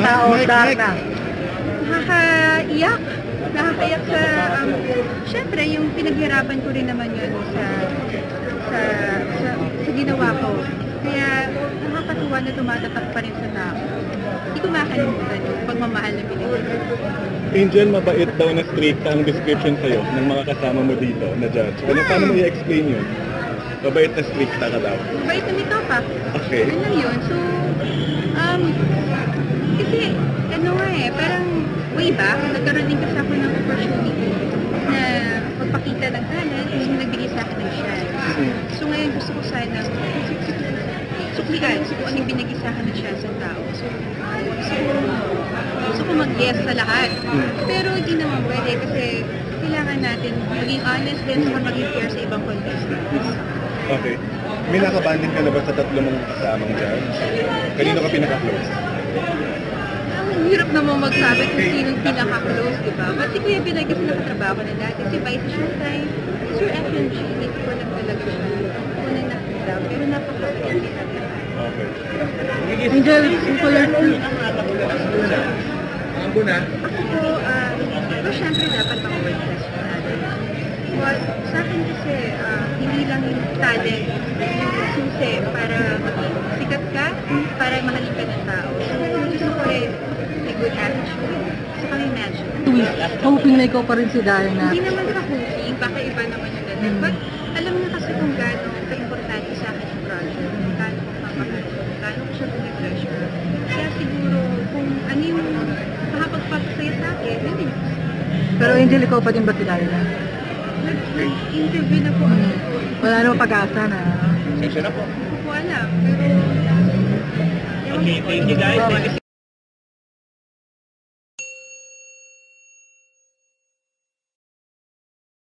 na o dark na? Nakakaiyak. Nakakaiyak sa, syempre, yung pinaghirapan ko rin naman yun sa ginawa ko. Kaya nakakatuwa na tumatatak pa rin sa tao. Hindi ko makalimutan yung pagmamahal na binigay. Angel, mabait daw na strict ang description sa'yo ng mga kasama mo dito na judge. Paano mo i-explain yun? Mabait na strict ka daw. Mabait na nito pa. Okay. Yun lang yun. So, kasi, parang way back, nagkaroon din kasi ako ng opportunity na magpakita ng talent, kasi nagbigay sa akin ng chance. So ngayon gusto ko sana suklian kung ano yung binigay sa akin ng chance ng tao. So, gusto ko mag-yes sa lahat. Pero hindi naman pwede kasi kailangan natin maging honest din sa maging fair sa ibang contestants. Okay. May nakabanding ka na ba sa tatlo mong kasamang judge? Kanino ka pinaka-close? Ang hirap naman magsabi kung sinong pinaka-close, di ba? But si Kuya Binay kasi nakatrabaho na dati. Si Vice Showtime, Sir FMG, hindi ko lang talaga siya unang nakita. Pero napaka-close. Okay. Angel, color Ang buna? Pero syempre dapat mag-work class pa natin. But sa akin kasi, hindi lang yung talent yung susi para maging sikat ka, para mahalin ka ng tao. So, gusto ko may good attitude, saka may magic. twist. Hoping na ikaw pa rin si Diana. Hindi naman sa hoping, baka iba naman yung dating. But alam niya kasi kung gaano ka-importante sa akin yung project, kung gaano ko papakal, kung gaano ko siya pag-pressure. Kaya siguro, kung ano yung makapagpapasaya sa akin, hindi niya. Pero Angel, ikaw pa din ba si Diana? Nag-interview na po ako. Wala naman pag-asa na. Sensya na po. Hindi ko alam, pero... Okay, thank you guys. Thank you